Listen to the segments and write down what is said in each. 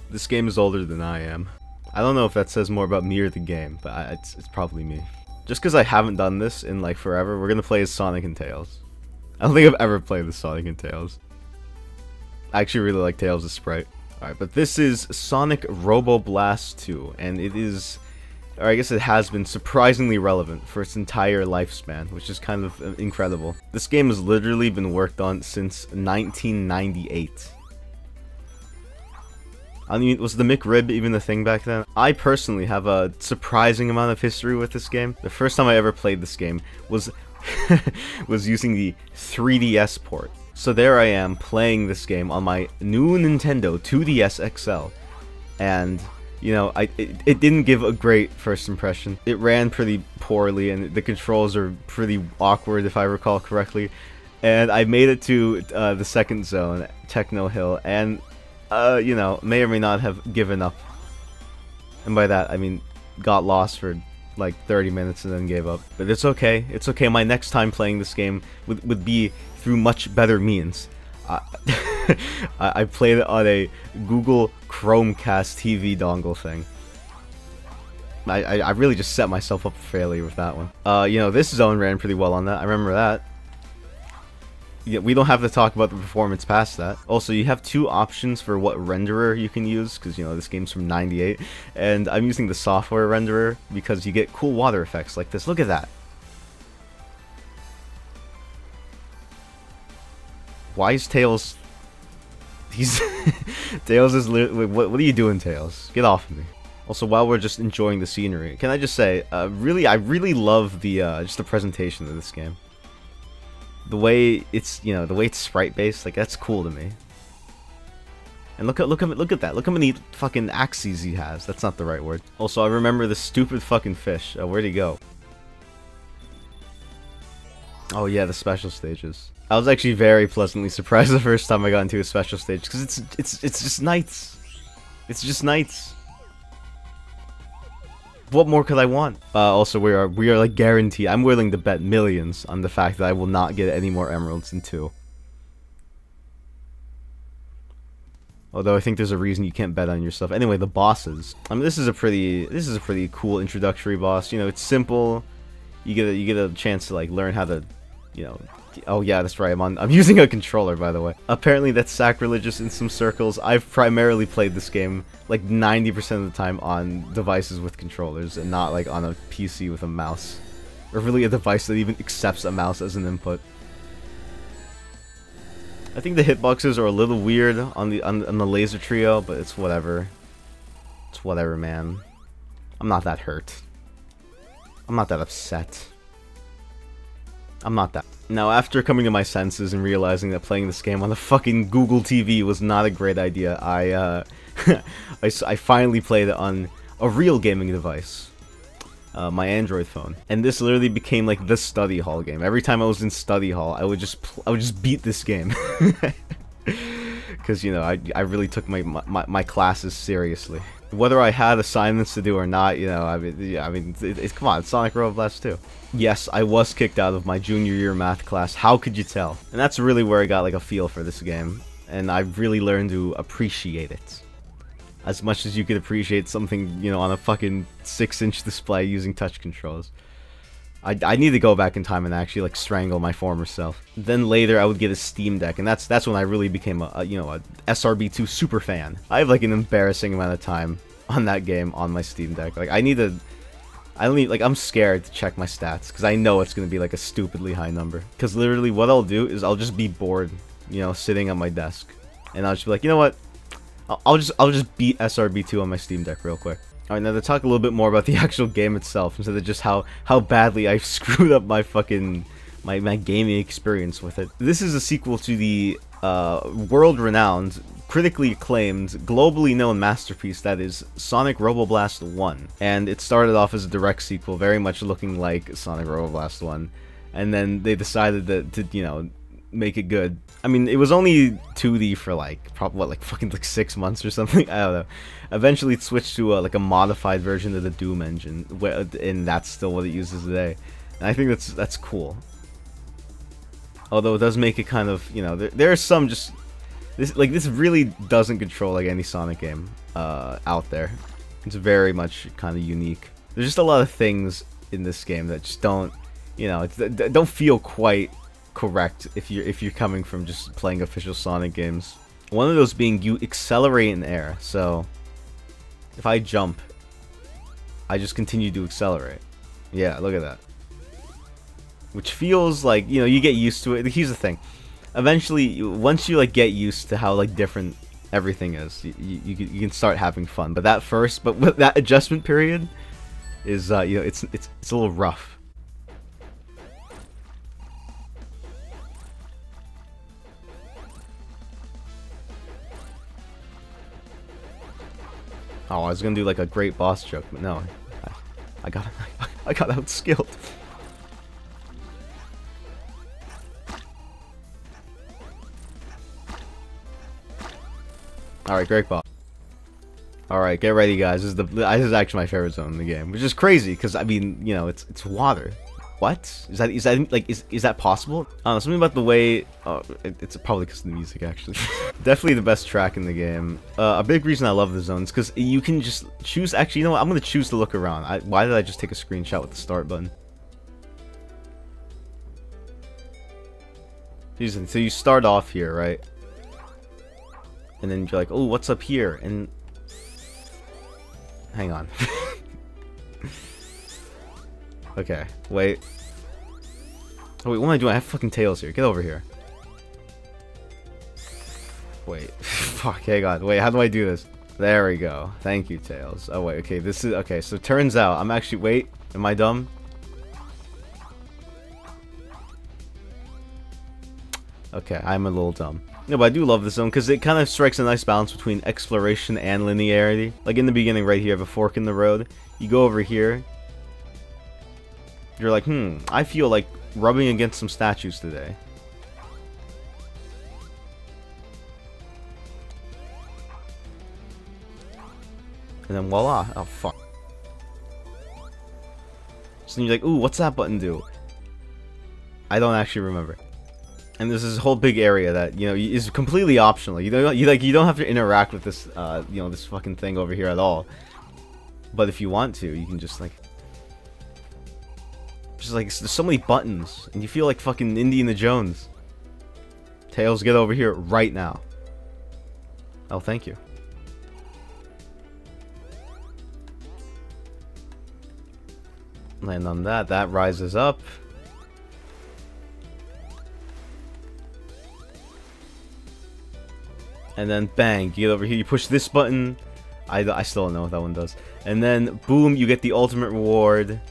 This game is older than I am. I don't know if that says more about me or the game, but it's probably me. Just because I haven't done this in like forever, we're gonna play as Sonic and Tails. I don't think I've ever played as Sonic and Tails. I actually really like Tails' sprite. Alright, but this is Sonic Robo Blast 2, and it is, or I guess it has been surprisingly relevant for its entire lifespan, which is kind of incredible. This game has literally been worked on since 1998. I mean, was the McRib even a thing back then? I personally have a surprising amount of history with this game. The first time I ever played this game was was using the 3DS port. So there I am playing this game on my new Nintendo 2DS XL, and you know, it didn't give a great first impression. It ran pretty poorly, and the controls are pretty awkward if I recall correctly. And I made it to the second zone, Techno Hill, and you know, may or may not have given up. And by that, I mean, got lost for like 30 minutes and then gave up. But it's okay. It's okay. My next time playing this game would be through much better means. I played it on a Google Chromecast TV dongle thing. I really just set myself up for failure with that one. You know, this zone ran pretty well on that. I remember that. Yeah, we don't have to talk about the performance past that. Also, you have two options for what renderer you can use, because, you know, this game's from 98, and I'm using the software renderer because you get cool water effects like this. Look at that. Why is Tails... He's... Tails is literally... What are you doing, Tails? Get off of me. Also, while we're just enjoying the scenery, can I just say, I really love the, just the presentation of this game. The way it's, you know, the way it's sprite-based, like, that's cool to me. And look at that. Look how many fucking axes he has. That's not the right word. Also, I remember the stupid fucking fish. Where'd he go? Oh yeah, the special stages. I was actually very pleasantly surprised the first time I got into a special stage, because it's just nights. It's just nights. What more could I want? Also, we are like guaranteed. I'm willing to bet millions on the fact that I will not get any more emeralds in 2. Although I think there's a reason you can't bet on yourself. Anyway, the bosses. I mean, this is a pretty cool introductory boss. You know, it's simple. You get a chance to like learn how to, you know. Oh yeah, that's right. I'm using a controller, by the way. Apparently that's sacrilegious in some circles. I've primarily played this game like 90% of the time on devices with controllers and not like on a PC with a mouse. Or really a device that even accepts a mouse as an input. I think the hitboxes are a little weird on the laser trio, but it's whatever. It's whatever, man. I'm not that hurt. I'm not that upset. I'm not that. Now, after coming to my senses and realizing that playing this game on the fucking Google TV was not a great idea, I finally played it on a real gaming device. My Android phone. And this literally became like the study hall game. Every time I was in study hall, I would just beat this game. Because, you know, I really took my classes seriously. Whether I had assignments to do or not, you know, I mean, come on, it's Sonic Robo Blast 2. Yes, I was kicked out of my junior year math class. How could you tell? And that's really where I got like a feel for this game, and I really learned to appreciate it. As much as you could appreciate something, you know, on a fucking 6-inch display using touch controls. I need to go back in time and actually like strangle my former self. Then later I would get a Steam Deck, and that's when I really became a you know, a SRB2 super fan. I have like an embarrassing amount of time on that game on my Steam Deck. Like I'm scared to check my stats because I know it's gonna be like a stupidly high number. Because literally what I'll do is I'll just be bored, you know, sitting at my desk, and I'll just be like, you know what? I'll just beat SRB2 on my Steam Deck real quick. Alright, now to talk a little bit more about the actual game itself, instead of just how badly I screwed up my fucking my gaming experience with it. This is a sequel to the world-renowned, critically acclaimed, globally known masterpiece that is Sonic Robo Blast 1. And it started off as a direct sequel, very much looking like Sonic Robo Blast 1. And then they decided to you know, make it good. I mean, it was only 2D for like, probably what, like fucking like 6 months or something? I don't know. Eventually it switched to like a modified version of the Doom engine, and that's still what it uses today. And I think that's cool. Although it does make it kind of, you know, there are some just... This really doesn't control like any Sonic game. out there. It's very much kind of unique. There's just a lot of things in this game that just don't, you know, don't feel quite correct if you're coming from just playing official Sonic games. One of those being you accelerate in air. So if I jump, I just continue to accelerate. Yeah, look at that. Which feels like, you know, you get used to it. Here's the thing. Eventually, once you like get used to how like different everything is, you can start having fun. But that adjustment period is you know, it's a little rough. Oh, I was gonna do like a great boss joke, but no, I got outskilled. Alright, great boss. Alright, get ready, guys. This is actually my favorite zone in the game, which is crazy because I mean, you know, it's water. What is that? Like is that possible? I don't know, something about the way. It's probably because of the music, actually. Definitely the best track in the game. A big reason I love the zones because you can just choose. Actually, you know what? I'm gonna choose to look around. Why did I just take a screenshot with the start button? So you start off here, right? And then you're like, oh, what's up here? And hang on. Okay, wait. Oh wait, what am I doing? I have fucking Tails here. Get over here. Wait. Fuck, hang on. Wait, how do I do this? There we go. Thank you, Tails. Oh wait, okay, this is... Okay, so turns out, I'm actually... Wait, am I dumb? Okay, I'm a little dumb. No, but I do love this zone because it kind of strikes a nice balance between exploration and linearity. Like in the beginning right here, you have a fork in the road. You go over here. You're like, I feel like rubbing against some statues today. And then voila. Oh, fuck. So then you're like, ooh, what's that button do? I don't actually remember. And there's this whole big area that, you know, is completely optional. You don't have to interact with this, you know, this fucking thing over here at all. But if you want to, you can just like... Just like, there's so many buttons, and you feel like fucking Indiana Jones. Tails, get over here right now. Oh, thank you. Land on that. That rises up. And then bang, you get over here, you push this button. I still don't know what that one does. And then boom, you get the ultimate reward.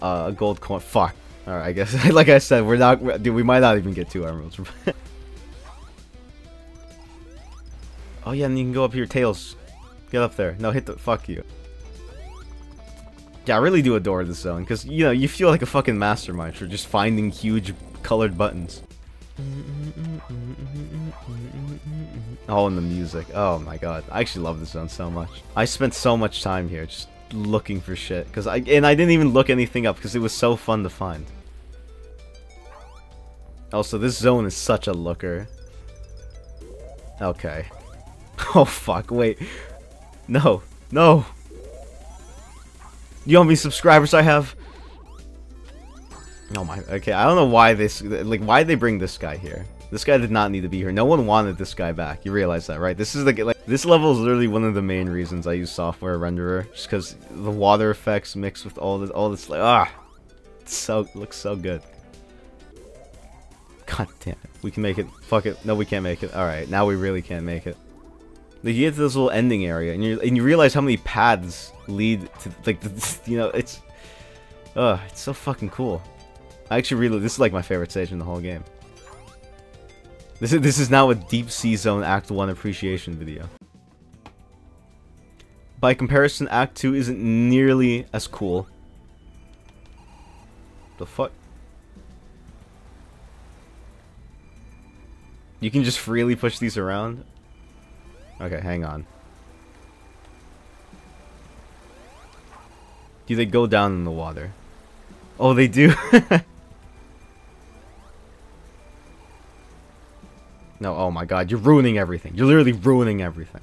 A gold coin. Fuck. Alright, I guess like I said, dude, we might not even get 2 emeralds. Oh yeah, and you can go up here, Tails. Get up there. No, hit the... Fuck you. Yeah, I really do adore this zone, because, you know, you feel like a fucking mastermind for just finding huge colored buttons. Oh, and the music. Oh my god. I actually love this zone so much. I spent so much time here just looking for shit. And I didn't even look anything up because it was so fun to find. Also, this zone is such a looker. Okay. Oh fuck, wait. No. No. You know how many subscribers I have? Oh my, okay, I don't know why why'd they bring this guy here? This guy did not need to be here. No one wanted this guy back. You realize that, right? This is this level is literally one of the main reasons I use software renderer, just because the water effects mixed with all this like, it looks so good. God damn it. We can make it. Fuck it. No, we can't make it. Alright, now we really can't make it. Like, you get to this little ending area, and you realize how many paths lead to, like, you know, it's so fucking cool. I actually this is like my favorite stage in the whole game. This is now a Deep Sea Zone Act 1 appreciation video. By comparison, Act 2 isn't nearly as cool. The fuck? You can just freely push these around? Okay, hang on. Do they go down in the water? Oh, they do? No, oh my god, you're ruining everything. You're literally ruining everything.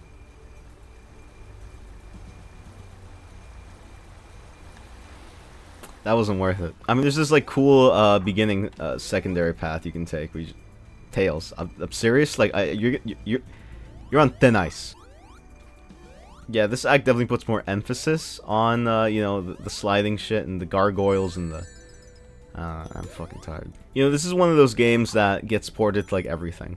That wasn't worth it. I mean, there's this like cool beginning secondary path you can take. Tails. I'm serious. Like you're on thin ice. Yeah, this act definitely puts more emphasis on you know, the sliding shit and the gargoyles and the. I'm fucking tired. You know, this is one of those games that gets ported to like everything.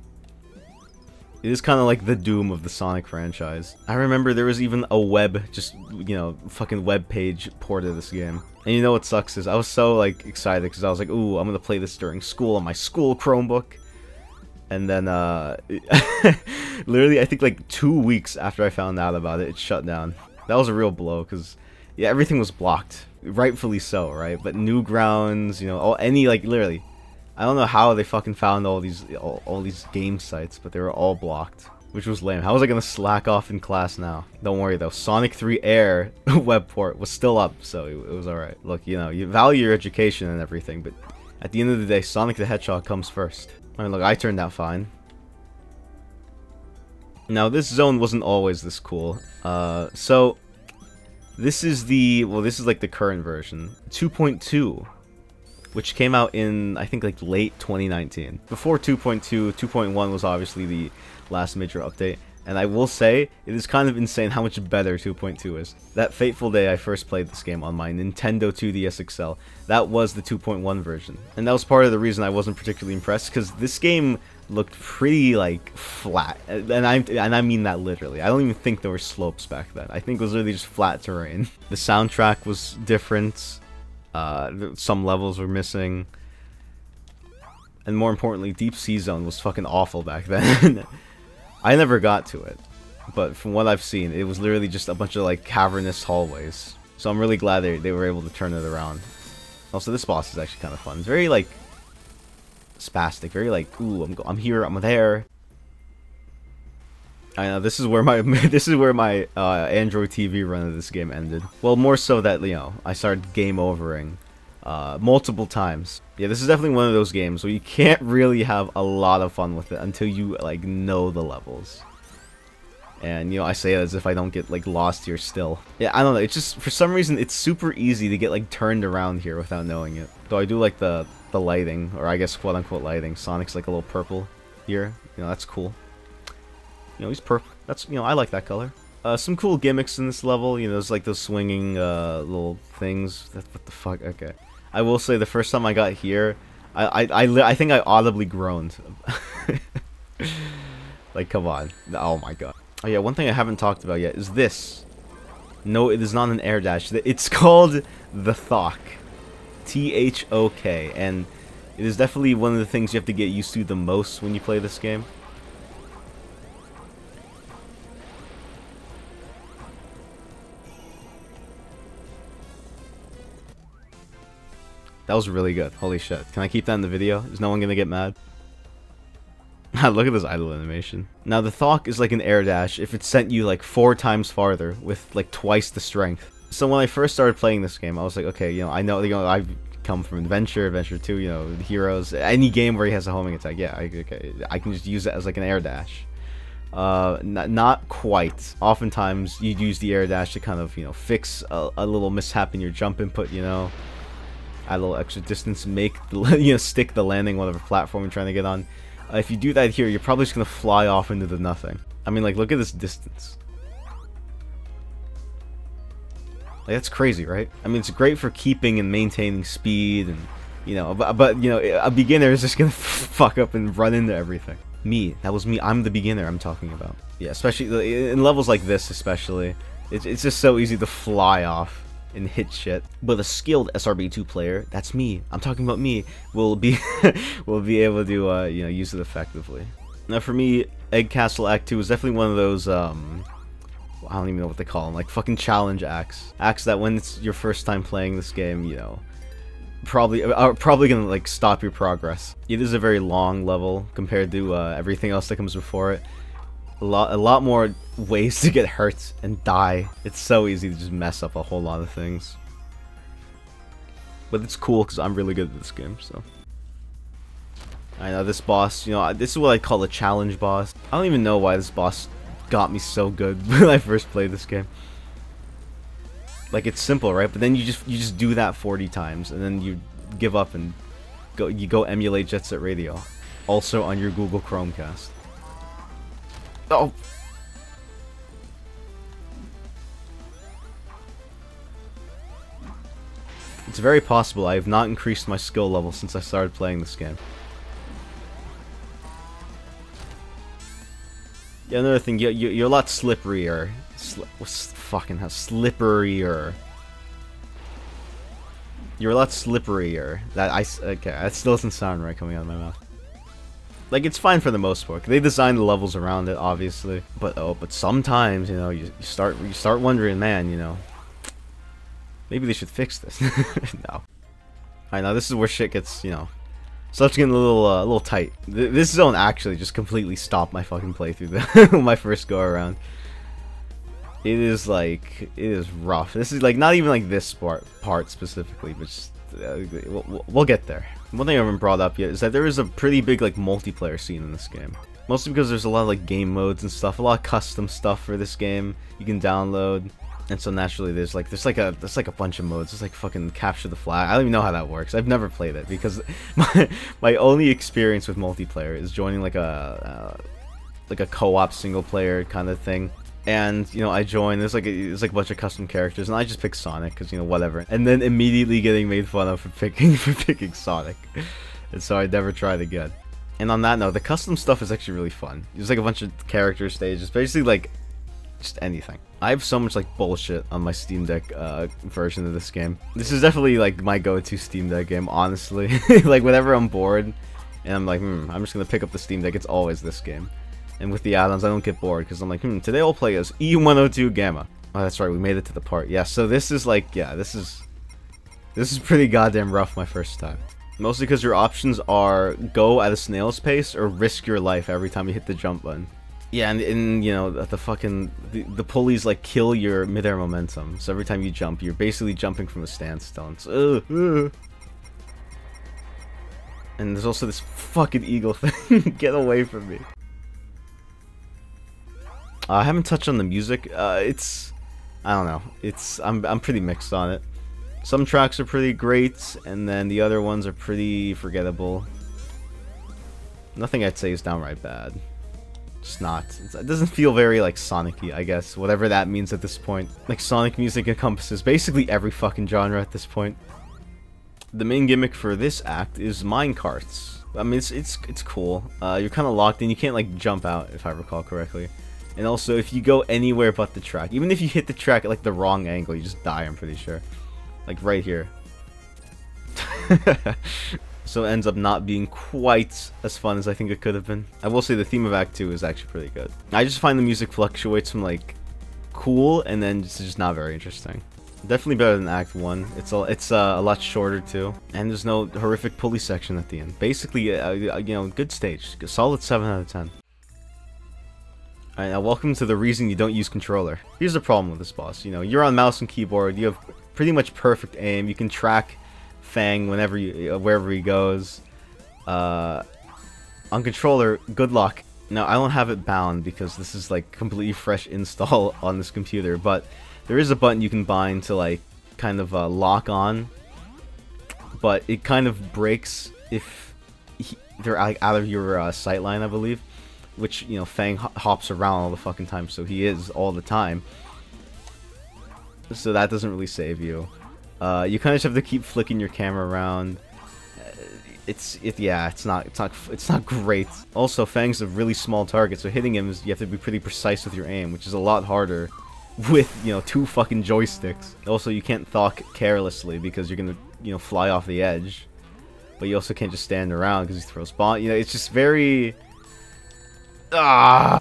It is kind of like the doom of the Sonic franchise. I remember there was even a web, just, you know, fucking web page port of this game. And you know what sucks is I was so, like, excited because I was like, ooh, I'm gonna play this during school on my school Chromebook. And then, literally, I think, like, 2 weeks after I found out about it, it shut down. That was a real blow because, yeah, everything was blocked. Rightfully so, right? But Newgrounds, you know, any, like, literally... I don't know how they fucking found all these game sites, but they were all blocked, which was lame. How was I gonna slack off in class now? Don't worry though, Sonic 3 Air web port was still up, so it was alright. Look, you know, you value your education and everything, but at the end of the day, Sonic the Hedgehog comes first. I mean, look, I turned out fine. Now, this zone wasn't always this cool. So this is this is like the current version, 2.2. Which came out in, I think, like, late 2019. Before 2.2, 2.1 was obviously the last major update. And I will say, it is kind of insane how much better 2.2 is. That fateful day I first played this game on my Nintendo 2DS XL, that was the 2.1 version. And that was part of the reason I wasn't particularly impressed, because this game looked pretty, like, flat. And I mean that literally. I don't even think there were slopes back then. I think it was literally just flat terrain. The soundtrack was different. Some levels were missing, and more importantly, Deep Sea Zone was fucking awful back then. I never got to it, but from what I've seen, it was literally just a bunch of like cavernous hallways. So I'm really glad they were able to turn it around. Also, this boss is actually kind of fun. It's very like spastic, very like, ooh, I'm here, I'm there. I know this is where my Android TV run of this game ended. Well, more so that, you know, I started game overing multiple times. Yeah, this is definitely one of those games where you can't really have a lot of fun with it until you like know the levels. And you know, I say it as if I don't get like lost here still. Yeah, I don't know. It's just for some reason it's super easy to get like turned around here without knowing it. Though I do like the lighting, or I guess quote unquote lighting. Sonic's like a little purple here. You know, that's cool. You know, he's purple. That's, you know, I like that color. Some cool gimmicks in this level. You know, there's like those swinging little things. What the fuck? Okay. I will say the first time I got here, I think I audibly groaned. Like, come on. Oh my god. Oh yeah, one thing I haven't talked about yet is this. No, it is not an air dash. It's called the Thok. T-H-O-K. And it is definitely one of the things you have to get used to the most when you play this game. That was really good. Holy shit. Can I keep that in the video? Is no one gonna get mad? Look at this idle animation. Now, the Thok is like an air dash if it sent you like 4 times farther with like twice the strength. So when I first started playing this game, I was like, okay, you know, I know, you know, I've come from Adventure 2, you know, Heroes, any game where he has a homing attack, yeah, okay, I can just use it as like an air dash. Not quite. Oftentimes, you'd use the air dash to kind of, you know, fix a little mishap in your jump input, you know. Add a little extra distance, make the, you know, stick the landing whatever platform you're trying to get on. If you do that here, you're probably just gonna fly off into the nothing. I mean, like, look at this distance. Like, that's crazy, right? I mean, it's great for keeping and maintaining speed, and you know, but you know, a beginner is just gonna fuck up and run into everything. Me, that was me. I'm the beginner I'm talking about. Yeah, especially in levels like this, especially, it's just so easy to fly off and hit shit. But a skilled SRB2 player, that's me, I'm talking about me, will be will be able to you know, use it effectively. Now for me, Egg Castle Act 2 is definitely one of those I don't even know what they call them, like fucking challenge acts. Acts that when it's your first time playing this game, you know, are probably gonna like stop your progress. It is a very long level compared to everything else that comes before it. A lot more ways to get hurt and die. It's so easy to just mess up a whole lot of things. But it's cool because I'm really good at this game, so. I know this boss, you know, this is what I call a challenge boss. I don't even know why this boss got me so good when I first played this game. Like, it's simple, right? But then you just do that 40 times, and then you give up and go emulate Jet Set Radio, also on your Google Chromecast. Oh. It's very possible I have not increased my skill level since I started playing this game. Yeah, another thing, you're a lot slipperier. Fucking hell, slipperier. You're a lot slipperier. Okay, that still doesn't sound right coming out of my mouth. Like, it's fine for the most part. They designed the levels around it, obviously. But sometimes, you know, you start wondering, man, you know, maybe they should fix this. No. Alright, now this is where shit gets, you know, starts getting a little tight. This zone actually just completely stopped my fucking playthrough my first go around. It is like, it is rough. This is like not even like this part specifically, but just, we'll get there. One thing I haven't brought up yet is that there is a pretty big like multiplayer scene in this game. Mostly because there's a lot of like game modes and stuff, a lot of custom stuff for this game you can download. And so naturally there's like a bunch of modes. There's like fucking capture the flag. I don't even know how that works. I've never played it because my only experience with multiplayer is joining like a co-op single player kind of thing. And, you know, I joined, there's like a bunch of custom characters, and I just picked Sonic, because, you know, whatever. And then immediately getting made fun of for picking Sonic. And so I never tried again. And on that note, the custom stuff is actually really fun. There's like a bunch of character stages, basically like, just anything. I have so much like bullshit on my Steam Deck version of this game. This is definitely like my go-to Steam Deck game, honestly. Like, whenever I'm bored, and I'm like, I'm just gonna pick up the Steam Deck, it's always this game. And with the add-ons, I don't get bored, because I'm like, today I'll play as E102 Gamma. Oh, that's right, we made it to the part. Yeah, so this is like, yeah, this is pretty goddamn rough my first time. Mostly because your options are go at a snail's pace or risk your life every time you hit the jump button. Yeah, and you know, the pulleys like kill your midair momentum. So every time you jump, you're basically jumping from a standstill. And, and there's also this fucking eagle thing. Get away from me. I haven't touched on the music. I don't know. I'm pretty mixed on it. Some tracks are pretty great, and then the other ones are pretty forgettable. Nothing I'd say is downright bad. Just not. It doesn't feel very like Sonic-y, I guess. Whatever that means at this point. Like, Sonic music encompasses basically every fucking genre at this point. The main gimmick for this act is minecarts. I mean, it's cool. You're kind of locked in. You can't like jump out, if I recall correctly. And also, if you go anywhere but the track, even if you hit the track at like the wrong angle, you just die, I'm pretty sure. Like right here. So it ends up not being quite as fun as I think it could have been. I will say the theme of Act 2 is actually pretty good. I just find the music fluctuates from like cool and then it's just not very interesting. Definitely better than Act 1. It's a lot shorter too. And there's no horrific pulley section at the end. Basically, you know, good stage. A solid 7 out of 10. Alright, now welcome to the reason you don't use controller. Here's the problem with this boss. You know, you're on mouse and keyboard, you have pretty much perfect aim, you can track Fang whenever wherever he goes. On controller, good luck. Now, I don't have it bound because this is like completely fresh install on this computer, but there is a button you can bind to like kind of lock on, but it kind of breaks if they're out of your sightline, I believe. Which, you know, Fang hops around all the fucking time, so he is all the time. So that doesn't really save you. You kind of just have to keep flicking your camera around. Yeah, it's not great. Also, Fang's a really small target, so hitting him you have to be pretty precise with your aim, which is a lot harder with, you know, 2 fucking joysticks. Also, you can't thok carelessly because you're gonna, you know, fly off the edge. But you also can't just stand around because he throws bomb. You know, it's just very. Ah.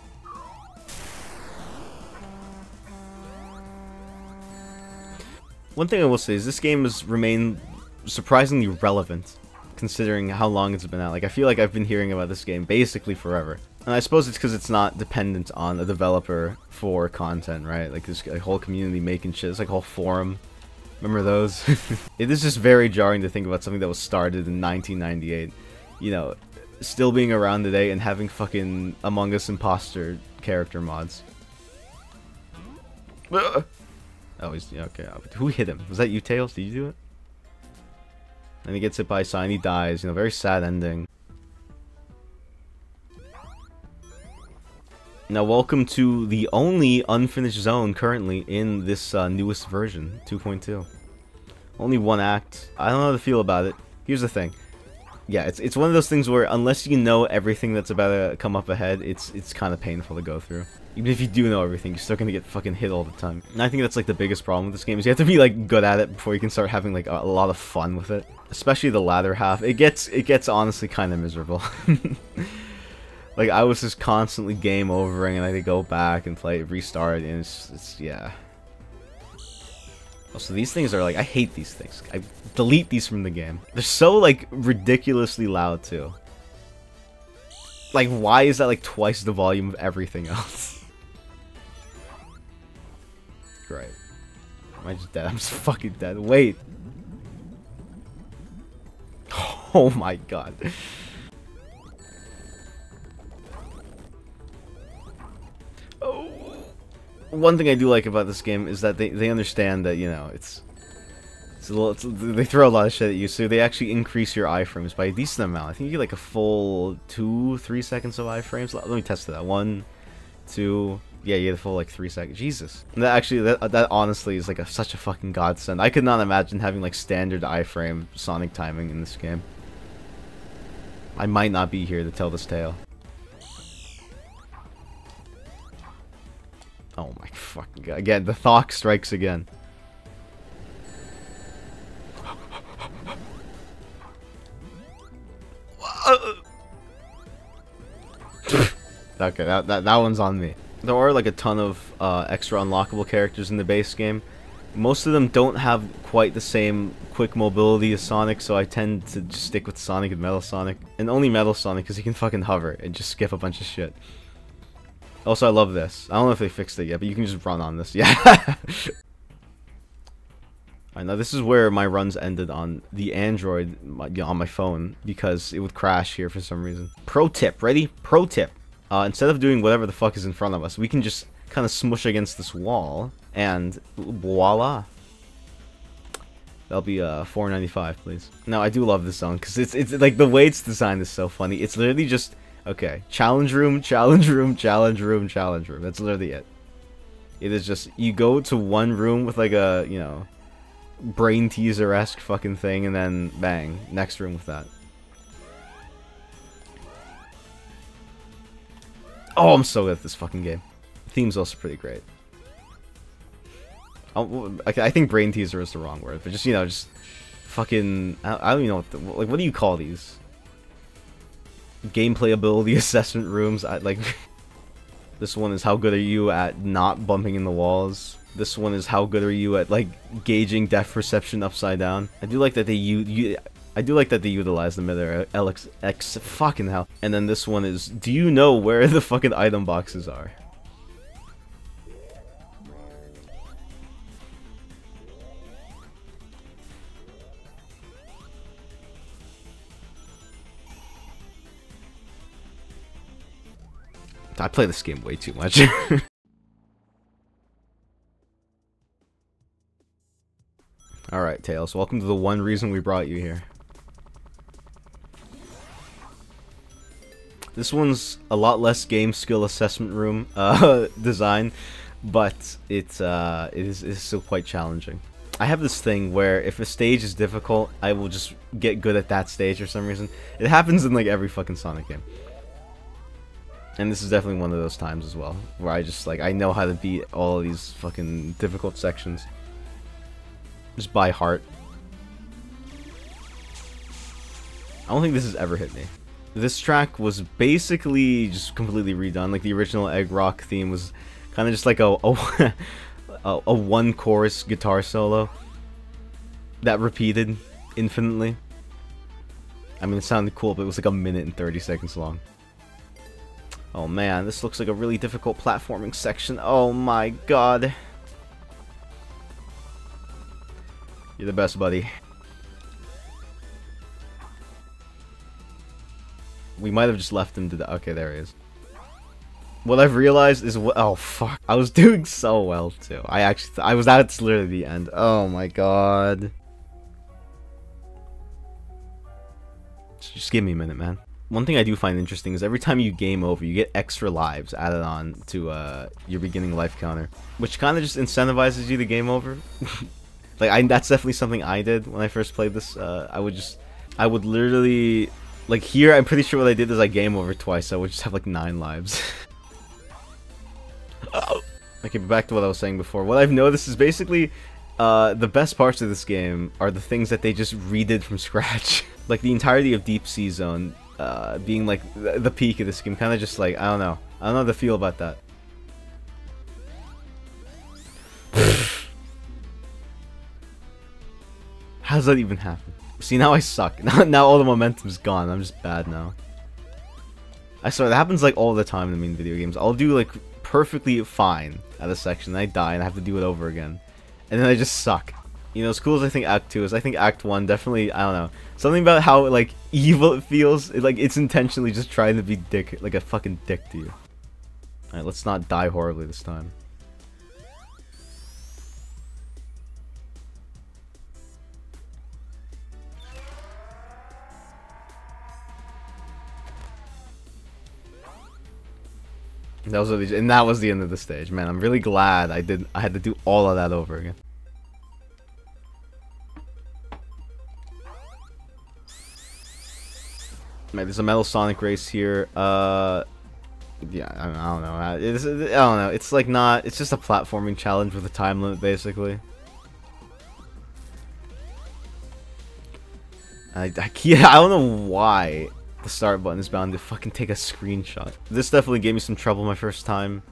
One thing I will say is this game has remained surprisingly relevant, considering how long it's been out. Like, I feel like I've been hearing about this game basically forever. And I suppose it's because it's not dependent on a developer for content, right? Like, this whole community making shit. It's like a whole forum. Remember those? It is just very jarring to think about something that was started in 1998. You know, still being around today and having fucking Among Us imposter character mods. Oh, he's yeah, okay. Who hit him? Was that you, Tails? Did you do it? And he gets hit by a sign. He dies. You know, very sad ending. Now, welcome to the only unfinished zone currently in this newest version, 2.2. Only one act. I don't know how to feel about it. Here's the thing. Yeah, it's one of those things where unless you know everything that's about to come up ahead, it's kind of painful to go through. Even if you do know everything, you're still gonna get fucking hit all the time. And I think that's like the biggest problem with this game is you have to be like good at it before you can start having like a lot of fun with it. Especially the latter half. It gets honestly kind of miserable. Like I was just constantly game overing and I had to go back and play restart and it's yeah. Also, these things are like, I hate these things. I delete these from the game. They're so, like, ridiculously loud, too. Like, why is that, like, twice the volume of everything else? Great. Am I just dead? I'm just fucking dead. Wait. Oh my god. Oh. One thing I do like about this game is that they understand that, you know, they throw a lot of shit at you, so they actually increase your iframes by a decent amount. I think you get like a full 2-3 seconds of iframes. Let me test that. 1, 2, yeah, you get a full like 3 seconds. Jesus. And that honestly is like such a fucking godsend. I could not imagine having like standard iframe Sonic timing in this game. I might not be here to tell this tale. Oh my fucking god. Again, the Thok strikes again. Okay, that one's on me. There are like a ton of extra unlockable characters in the base game. Most of them don't have quite the same quick mobility as Sonic, so I tend to just stick with Sonic and Metal Sonic. And only Metal Sonic because he can fucking hover and just skip a bunch of shit. Also, I love this. I don't know if they fixed it yet, but you can just run on this. Yeah. Alright, now this is where my runs ended on the Android on my phone because it would crash here for some reason. Pro tip, ready? Pro tip. Instead of doing whatever the fuck is in front of us, we can just kind of smush against this wall and voila. That'll be $4.95, please. Now I do love this zone because it's like the way it's designed is so funny. It's literally just okay, challenge room, challenge room, challenge room, challenge room. That's literally it. It is just, you go to one room with like a, you know, brain teaser-esque fucking thing, and then bang, next room with that. Oh, I'm so good at this fucking game. The theme's also pretty great. I think brain teaser is the wrong word, but just, you know, just fucking, I don't even know what do you call these? Gameplay ability assessment rooms. Like this one is how good are you at not bumping in the walls. This one is how good are you at like gauging depth perception upside down. I do like that they utilize the mid-air LX fucking hell. And then this one is, do you know where the fucking item boxes are? I play this game way too much. Alright, Tails, welcome to the one reason we brought you here. This one's a lot less game skill assessment room design, but it is still quite challenging. I have this thing where if a stage is difficult, I will just get good at that stage for some reason. It happens in like every fucking Sonic game. And this is definitely one of those times as well, where I just, like, I know how to beat all of these fucking difficult sections. Just by heart. I don't think this has ever hit me. This track was basically just completely redone. Like, the original Egg Rock theme was kind of just like a one-chorus guitar solo that repeated infinitely. I mean, it sounded cool, but it was like 1 minute and 30 seconds long. Oh man, this looks like a really difficult platforming section. Oh my god. You're the best, buddy. We might have just left him to the... Okay, there he is. What I've realized is what. Oh fuck! I was doing so well too. I was. That's literally the end. Oh my god. Just give me a minute, man. One thing I do find interesting is every time you game over, you get extra lives added on to your beginning life counter, which kind of just incentivizes you to game over. Like that's definitely something I did when I first played this. I would literally, like here, I'm pretty sure what I did is I game over twice. So I would just have like 9 lives. Okay, but back to what I was saying before. What I've noticed is basically, the best parts of this game are the things that they just redid from scratch. Like the entirety of Deep Sea Zone, being like the peak of this game, kind of just like I don't know how to feel about that. How does that even happen? See, now I suck. Now all the momentum's gone. I'm just bad now. I swear, that happens like all the time in the main video games. I'll do like perfectly fine at a section, and I die, and I have to do it over again. And then I just suck. You know, as cool as I think Act 2 is, I think Act 1 definitely, I don't know. Something about how, like, evil it feels. Like, it's intentionally just trying to be dick, like a fucking dick to you. Alright, let's not die horribly this time. That was the end of the stage, man. I'm really glad I had to do all of that over again. Man, there's a Metal Sonic race here. Yeah, I don't know. I don't know. It's like not. It's just a platforming challenge with a time limit, basically. Yeah, I don't know why the start button is bound to fucking take a screenshot. This definitely gave me some trouble my first time,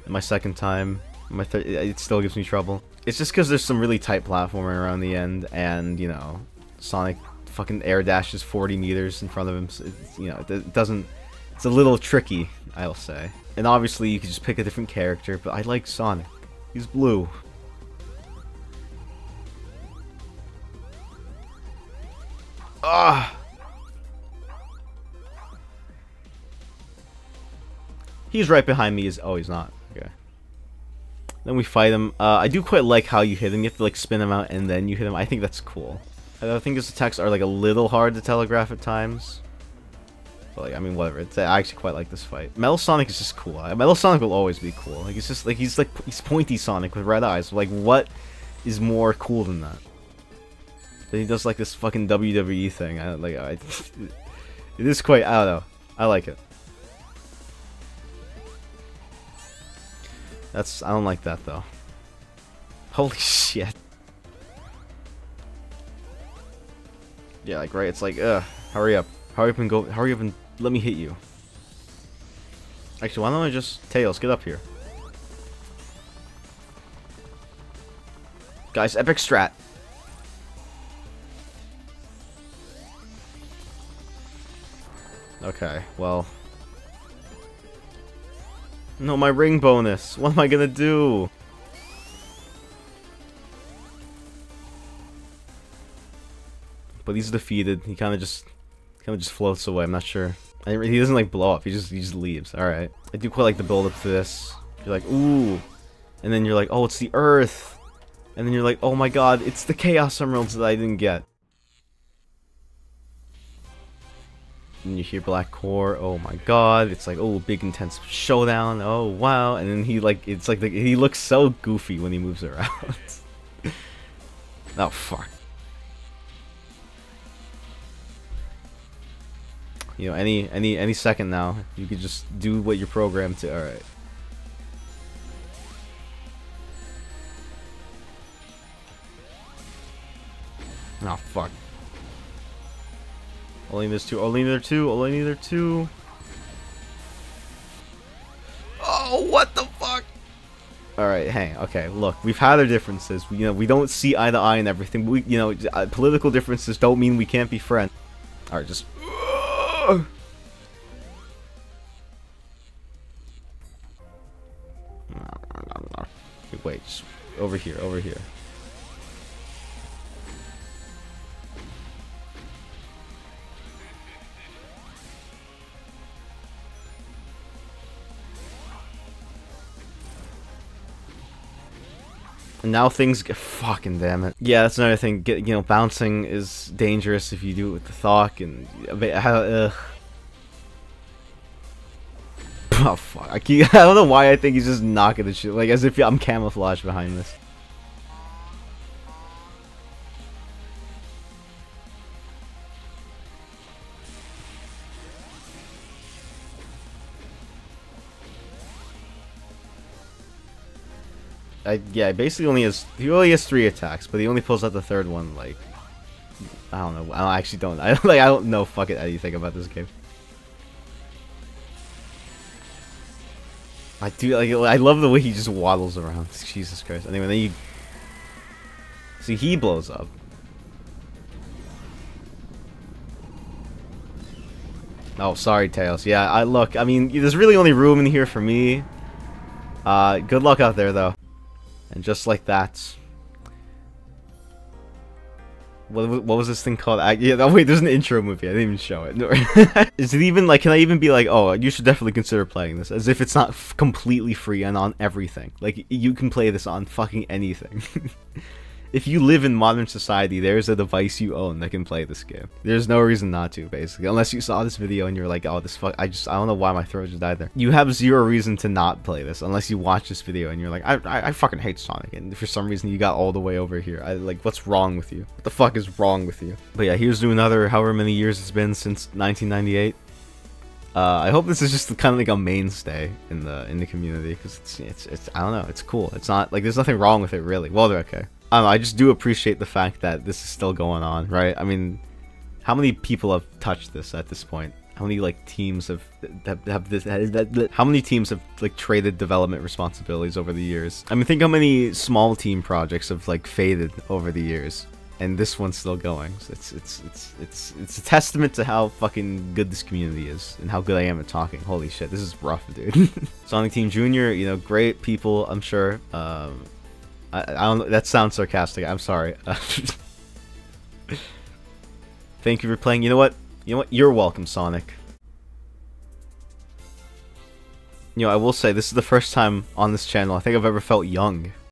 and my second time, my third. It still gives me trouble. It's just because there's some really tight platforming around the end, and you know, Sonic fucking air dashes 40 meters in front of him. So you know, it doesn't. It's a little tricky, I'll say. And obviously, you could just pick a different character, but I like Sonic. He's blue. Ah. He's right behind me. Oh, he's not. Okay. Then we fight him. I do quite like how you hit him. You have to like spin him out and then you hit him. I think that's cool. I think his attacks are like a little hard to telegraph at times. But like, I mean, whatever. I actually quite like this fight. Metal Sonic is just cool. Metal Sonic will always be cool. Like it's just like he's pointy Sonic with red eyes. Like what is more cool than that? Then he does like this fucking WWE thing. It is quite. I don't know. I like it. I don't like that though. Holy shit. Yeah, like right, it's like, hurry up. Hurry up and let me hit you. Actually, why don't I just Tails, get up here. Guys, epic strat. Okay, well. No, my ring bonus. What am I gonna do? But he's defeated. He kind of just floats away. I'm not sure. He doesn't like blow up. He just leaves. All right. I do quite like the build up to this. You're like, ooh, and then you're like, oh, it's the Earth, and then you're like, oh my God, it's the Chaos Emeralds that I didn't get. And you hear Black Core, oh my God, it's like, oh, big intense showdown, oh wow, and then he like, it's like, he looks so goofy when he moves around. Oh fuck. You know, any second now, you could just do what you're programmed to. All right. Oh fuck. Only there's two. Only there two. Only there two. Oh, what the fuck? All right, hang. Okay, look, we've had our differences. We don't see eye to eye and everything. Political differences don't mean we can't be friends. All right, just. Wait, just over here, over here. And now things get fucking damn it. Yeah, that's another thing. Bouncing is dangerous if you do it with the Thok and oh fuck! I don't know why I think he's just knocking the shit like as if I'm camouflaged behind this. Yeah, basically he only has 3 attacks, but he only pulls out the third one like I don't know. I actually don't. I don't know fucking anything about this game. I do like. I love the way he just waddles around. Jesus Christ. Anyway, then you see he blows up. Oh, sorry, Tails. Yeah, look. I mean, there's really only room in here for me. Good luck out there, though. And just like that. What was this thing called? Yeah, oh wait, there's an intro movie. I didn't even show it. Is it even like? Can I even be like, oh, you should definitely consider playing this, as if it's not completely free and on everything. Like you can play this on fucking anything. If you live in modern society, there's a device you own that can play this game. There's no reason not to, basically. Unless you saw this video and you're like, oh, this fuck, I don't know why my throat just died there. You have zero reason to not play this, unless you watch this video and you're like, I fucking hate Sonic, and for some reason you got all the way over here. Like, what's wrong with you? What the fuck is wrong with you? But yeah, here's to another however many years it's been since 1998. I hope this is just kind of like a mainstay in the community, because it's I don't know, it's cool. It's not like there's nothing wrong with it really. Well, they're okay. I don't know, I just do appreciate the fact that this is still going on, right? I mean, how many people have touched this at this point? How many like teams have this? How many teams have like traded development responsibilities over the years? I mean, think how many small team projects have like faded over the years, and this one's still going. So it's a testament to how fucking good this community is and how good I am at talking. Holy shit, this is rough, dude. Sonic Team Junior, you know, great people, I'm sure. I don't. That sounds sarcastic. I'm sorry. Thank you for playing. You know what? You're welcome, Sonic. You know, I will say this is the first time on this channel I think I've ever felt young.